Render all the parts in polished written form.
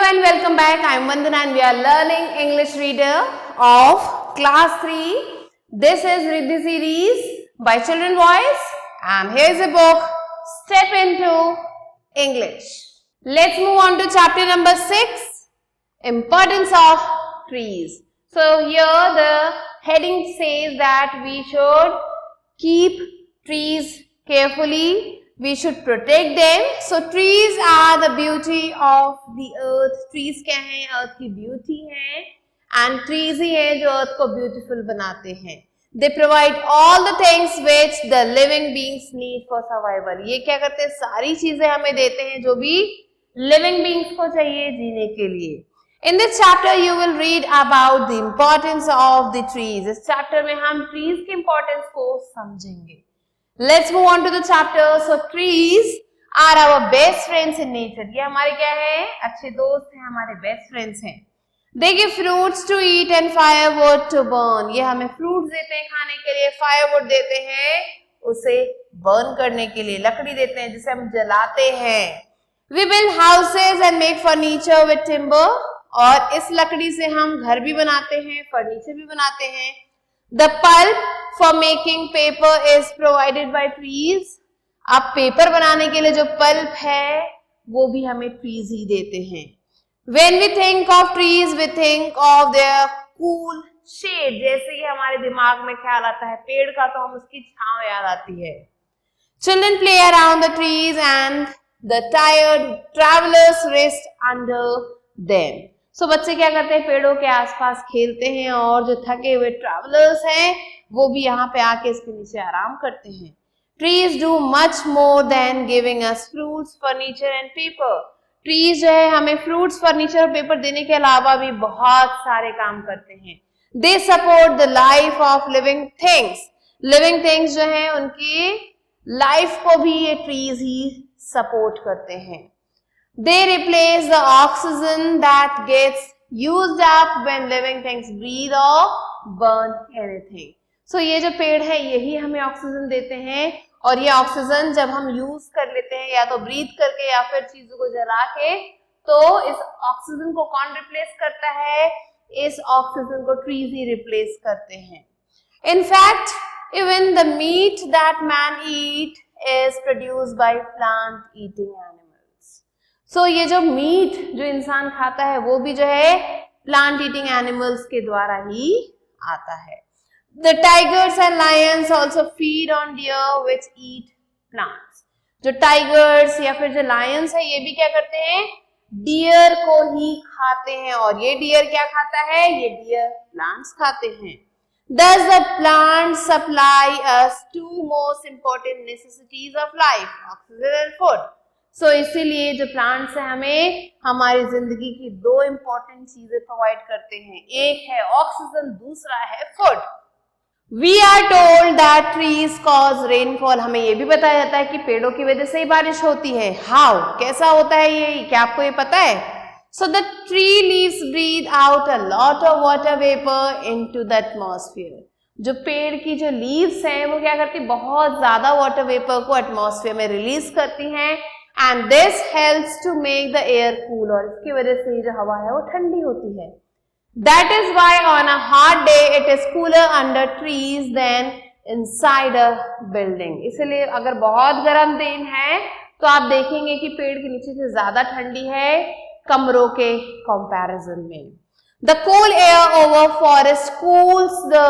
and welcome back. I am Vandana and we are learning English reader of class 3. This is Riddhi series by Children Voice and here is a book, Step into English. Let's move on to chapter number 6, Importance of Trees. So here the heading says that we should keep trees carefully. We should protect them. So trees are the beauty of the earth. Trees क्या हैं? Earth की beauty हैं. And trees ही हैं जो earth को beautiful बनाते हैं. They provide all the things which the living beings need for survival. ये क्या करते हैं? सारी चीजें हमें देते हैं जो भी living beings को चाहिए जीने के लिए. In this chapter you will read about the importance of the trees. इस chapter में हम trees की importance को समझेंगे. Let's move on to the chapter. So trees are our best friends in nature. ये हमारे क्या है? अच्छे दोस्त हैं, हमारे best friends हैं. They give fruits to eat and firewood to burn. ये हमें fruits देते हैं खाने के लिए, firewood देते हैं उसे burn करने के लिए, लकड़ी देते हैं जिसे हम जलाते हैं. We build houses and make furniture with timber. और इस लकड़ी से हम घर भी बनाते हैं, फर्नीचर भी बनाते हैं. The pulp for making paper is provided by trees. अब पेपर बनाने के लिए जो पल्प है वो भी हमें ट्रीज ही देते हैं. When we think of trees, we think of their cool shade. जैसे ही हमारे दिमाग में ख्याल आता है पेड़ का तो हम उसकी छांव याद आती है. Children play around the trees and the tired travelers rest under them. So बच्चे क्या करते हैं? पेड़ों के आसपास खेलते हैं और जो थके हुए ट्रैवलर्स हैं वो भी यहाँ पे आके इसके नीचे आराम करते हैं. Trees do much more than giving us fruits, furniture and paper. Trees जो है हमें fruits, furniture और paper देने के अलावा भी बहुत सारे काम करते हैं. They support the life of living things. Living things जो है उनकी life को भी ये trees ही support करते हैं. They replace the oxygen that gets used up when living things breathe or burn anything. So ये जो पेड़ है यही हमें ऑक्सीजन देते हैं और ये ऑक्सीजन जब हम यूज कर लेते हैं या तो ब्रीथ करके या फिर चीजों को जला के, तो इस ऑक्सीजन को कौन रिप्लेस करता है? इस ऑक्सीजन को ट्रीज ही रिप्लेस करते हैं. In fact, even the meat that man eat is produced by plant eating animals. So ये जो मीट जो इंसान खाता है वो भी जो है प्लांट ईटिंग एनिमल्स के द्वारा ही आता है. The tigers and lions also feed on deer which eat plants. जो टाइगर्स या फिर जो लायंस है ये भी क्या करते हैं? डियर को ही खाते हैं. और ये डियर क्या खाता है? ये डियर प्लांट्स खाते हैं. Thus the plants supply us two most important necessities of life, oxygen and food. So इसीलिए जो प्लांट्स हैं हमें हमारी जिंदगी की दो इम्पोर्टेंट चीजें प्रोवाइड करते हैं. एक है ऑक्सीजन, दूसरा है food. We are told that trees cause rainfall. हमें ये भी बताया जाता है कि पेड़ों की वजह से ही बारिश होती है. How? कैसा होता है ये? क्या आपको ये पता है? So the tree leaves breathe out a lot of water vapor into the atmosphere. जो पेड़ की जो लीव्स हैं वो क्या करती है? बहुत ज्यादा वाटर वेपर को एटमॉस्फेयर में रिलीज करती हैं. And this helps to make the air cool. और इसकी वजह से ही जो हवा है वो ठंडी होती है. That is why on a hot day it is cooler under trees than inside a building. इसलिए अगर बहुत गर्म दिन है तो आप देखेंगे कि पेड़ के नीचे से ज्यादा ठंडी है कमरों के कंपैरिजन में. The cool air over forest cools the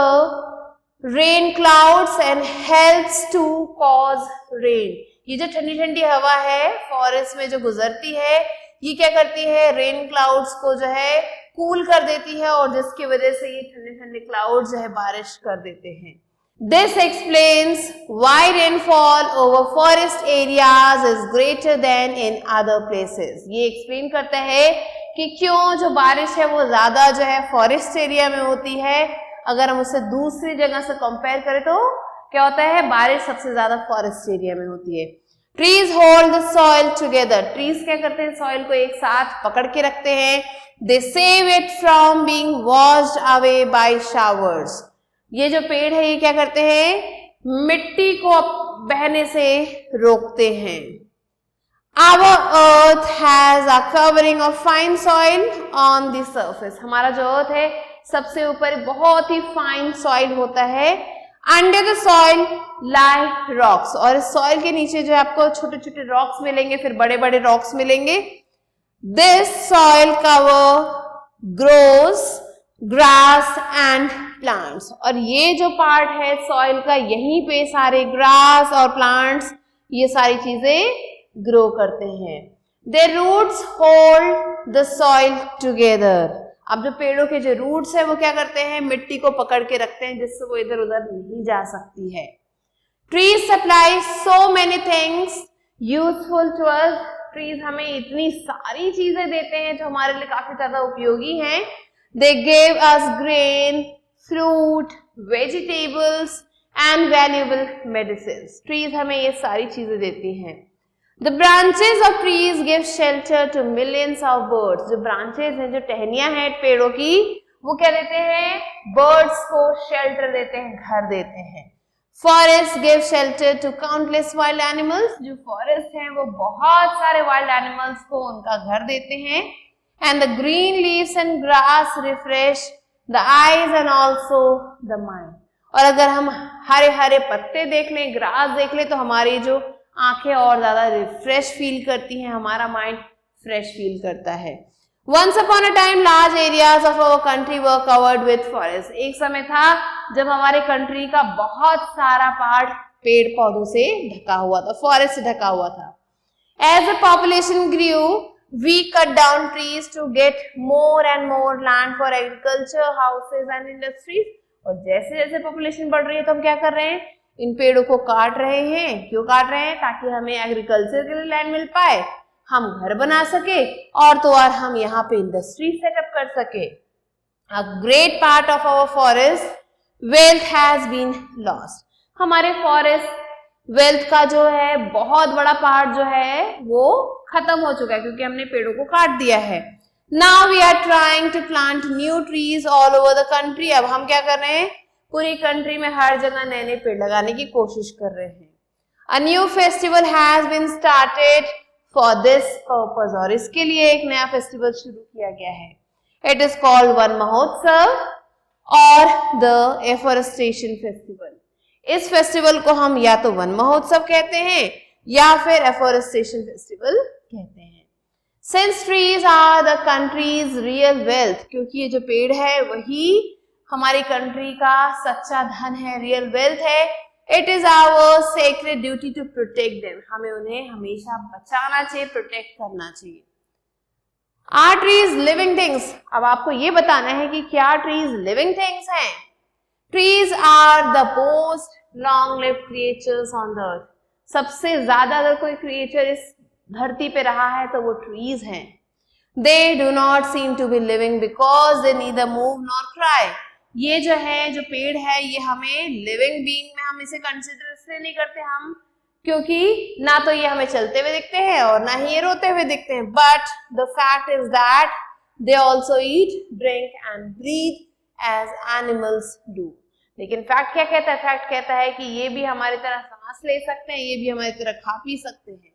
rain clouds and helps to cause rain. ये जो ठंडी ठंडी हवा है फॉरेस्ट में जो गुजरती है ये क्या करती है? रेन क्लाउड्स को जो है कूल कर देती है और जिसकी वजह से ये ठंडे ठंडे क्लाउड्स जो है बारिश कर देते हैं. This explains why rainfall over forest areas is greater than in other places. ये एक्सप्लेन करता है कि क्यों जो बारिश है वो ज्यादा जो है फॉरेस्ट एरिया में होती है. अगर हम उसे दूसरी जगह से कंपेयर करें तो क्या होता है? बारिश सबसे ज्यादा फॉरेस्ट एरिया में होती है. Trees hold the soil together. Trees क्या करते हैं? सॉइल को एक साथ पकड़ के रखते हैं. They save it from being washed away by showers. ये जो पेड़ है ये क्या करते हैं? मिट्टी को बहने से रोकते हैं. Our earth has a covering of fine soil on the surface. हमारा जो अर्थ है सबसे ऊपर बहुत ही फाइन सॉइल होता है. Under the soil lie rocks, और इस सॉइल के नीचे जो आपको छोटे छोटे रॉक्स मिलेंगे, फिर बड़े बड़े रॉक्स मिलेंगे. This soil cover grows grass and plants, और ये जो पार्ट है सॉइल का, यहीं पे सारे ग्रास और प्लांट्स ये सारी चीजें ग्रो करते हैं. Their roots hold the soil together. अब जो पेड़ों के जो रूट्स है वो क्या करते हैं, मिट्टी को पकड़ के रखते हैं जिससे वो इधर उधर नहीं जा सकती है. Trees supply so many things useful to us. Trees हमें इतनी सारी चीजें देते हैं जो हमारे लिए काफी ज्यादा उपयोगी हैं. They gave us grain, fruit, vegetables and valuable medicines. Trees हमें ये सारी चीजें देती हैं. The branches of trees give shelter to millions of birds. जो branches हैं, जो टहनियां हैं पेड़ों की, वो क्या देते हैं, birds को shelter देते हैं, घर देते हैं. Forests give shelter to countless wild animals. जो forest हैं वो बहुत सारे wild animals को उनका घर देते हैं. And the green leaves and grass refresh the eyes and also the mind. और अगर हम हरे हरे पत्ते देख लें, ग्रास देख लें, तो हमारी जो आंखें और ज्यादा रिफ्रेश फील करती हैं, हमारा माइंड फ्रेश फील करता है. Once upon a time, large areas of our country were covered with forests. एक समय था जब हमारे कंट्री का बहुत सारा पार्ट पेड़ पौधों से ढका हुआ था, फॉरेस्ट से ढका हुआ था. As the population grew, we cut down trees to get more and more land for agriculture, houses and industries. और जैसे जैसे पॉपुलेशन बढ़ रही है तो हम क्या कर रहे हैं, इन पेड़ों को काट रहे हैं. क्यों काट रहे हैं, ताकि हमें एग्रीकल्चर के लिए लैंड मिल पाए, हम घर बना सके, और तो और हम यहाँ पे इंडस्ट्री सेटअप कर सके. A great part of our forest wealth has been lost. हमारे फॉरेस्ट वेल्थ का जो है बहुत बड़ा पार्ट जो है वो खत्म हो चुका है, क्योंकि हमने पेड़ों को काट दिया है. Now we are trying to plant new trees all over the country. अब हम क्या कर रहे हैं, पूरी कंट्री में हर जगह नए नए पेड़ लगाने की कोशिश कर रहे हैं. A new festival has been started for this purpose. और इसके लिए एक नया फेस्टिवल शुरू किया गया है. It is called वन महोत्सव और the Afforestation Festival. इस फेस्टिवल को हम या तो वन महोत्सव कहते हैं या फिर Afforestation Festival कहते हैं. Since trees are the country's real wealth, क्योंकि ये जो पेड़ है वही हमारी कंट्री का सच्चा धन है, रियल वेल्थ है. It is our sacred duty to protect them. हमें उन्हें हमेशा बचाना चाहिए, प्रोटेक्ट करना चाहिए. Are trees living things. अब आपको ये बताना है कि क्या ट्रीज लिविंग थिंग्स हैं. Trees are the most long lived creatures on the earth. सबसे ज्यादा अगर कोई क्रिएचर इस धरती पे रहा है तो वो ट्रीज हैं. They do not seem to be living because they neither move nor cry. ये जो है, जो पेड़ है, ये हमें लिविंग बीइंग में हम इसे कंसिडर इसलिए नहीं करते हम, क्योंकि ना तो ये हमें चलते हुए दिखते हैं और ना ही ये रोते हुए दिखते हैं. But the fact is that they also eat, drink and breathe as animals do. लेकिन फैक्ट क्या कहता है, फैक्ट कहता है कि ये भी हमारी तरह सांस ले सकते हैं, ये भी हमारी तरह खा पी सकते हैं.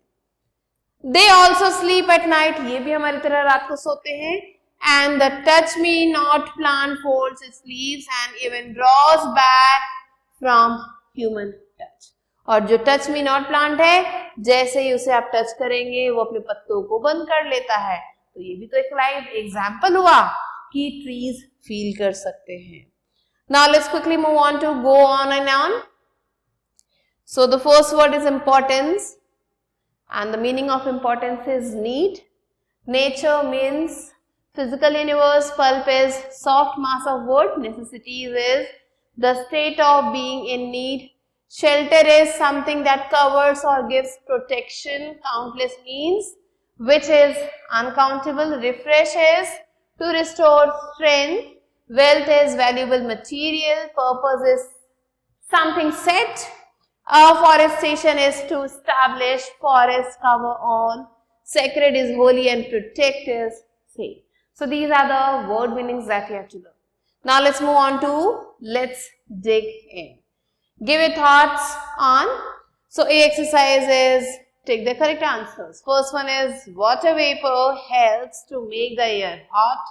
They also sleep at night. ये भी हमारी तरह रात को सोते हैं. And the touch me not plant folds its leaves and even draws back from human touch. और जो touch me not plant है, जैसे ही उसे आप टच करेंगे वो अपने पत्तों को बंद कर लेता है. तो ये भी तो एक लाइव एग्जाम्पल हुआ कि ट्रीज फील कर सकते हैं. Now let's quickly move on to go on and on. So the first word is importance, and the meaning of importance is need. Nature means physical universe. Pulp is soft mass of wood. Necessities is the state of being in need. Shelter is something that covers or gives protection. Countless means which is uncountable. Refresh is to restore strength. Wealth is valuable material. Purpose is something set. Afforestation is to establish forest cover on. Sacred is holy and protect is safe. So these are the word meanings that you have to learn. Now let's move on to let's dig in. Give your thoughts on. So a exercise is take the correct answers. First one is water vapor helps to make the air hot,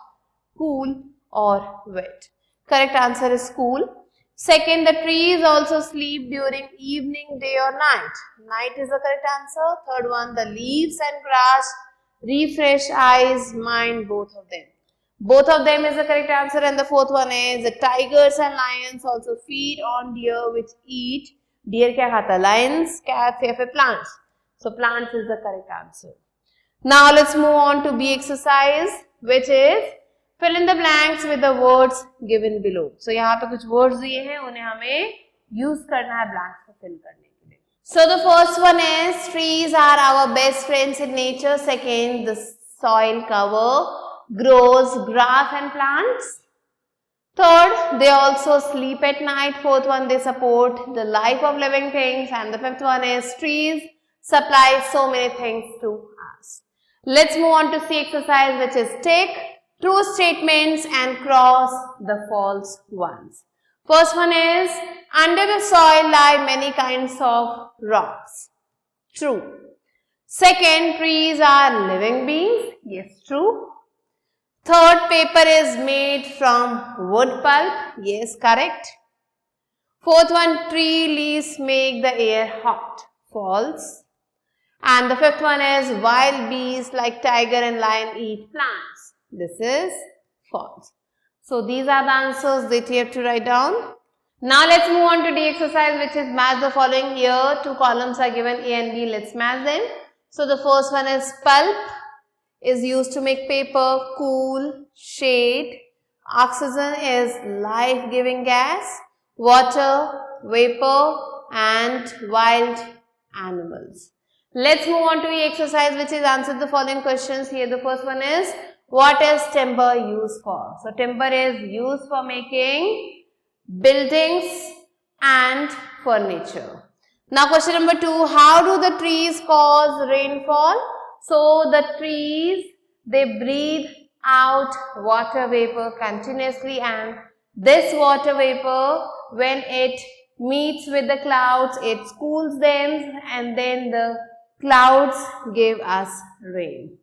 cool or wet. Correct answer is cool. Second, the trees also sleep during evening, day or night. Night is the correct answer. Third one, the leaves and grass refresh eyes, mind, both of them. Both of them is the correct answer. And the fourth one is the tigers and lions also feed on deer which eat. Deer kya khata? Lions, cats ya phir plants. So plants is the correct answer. Now let's move on to B exercise, which is fill in the blanks with the words given below. So यहाँ पे कुछ words दिए हैं, उन्हें हमें use करना है blanks को fill करने के लिए. So the first one is trees are our best friends in nature. Second, the soil cover grows grass and plants. Third, they also sleep at night. Fourth one, they support the life of living things. And the fifth one is trees supply so many things to us. Let's move on to C exercise, which is tick true statements and cross the false ones. First one is, under the soil lie many kinds of rocks. True. Second, trees are living beings. Yes, true. Third, paper is made from wood pulp. Yes, correct. Fourth one, tree leaves make the air hot. False. And the fifth one is, wild beasts like tiger and lion eat plants. This is false. So these are the answers that you have to write down. Now let's move on to D exercise, which is match the following. Here two columns are given, A and B. Let's match them. So the first one is pulp is used to make paper, cool, shade. Oxygen is life-giving gas, water, vapor and wild animals. Let's move on to E exercise, which is answer the following questions. Here the first one is, what is timber used for? So timber is used for making buildings and furniture. Now question number 2, how do the trees cause rainfall? So the trees, they breathe out water vapor continuously, and this water vapor, when it meets with the clouds, it cools them and then the clouds give us rain.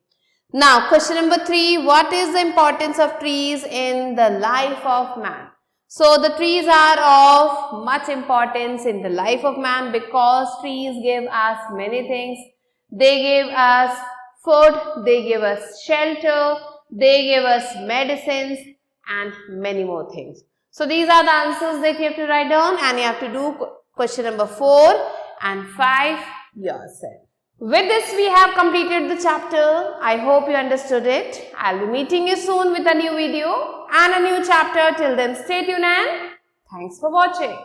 Now question number 3, what is the importance of trees in the life of man? So the trees are of much importance in the life of man because trees give us many things. They give us food, they give us shelter, they give us medicines and many more things. So these are the answers that you have to write down, and you have to do question number 4 and 5 yourself. With this, we have completed the chapter. I hope you understood it. I'll be meeting you soon with a new video and a new chapter. Till then, stay tuned and thanks for watching.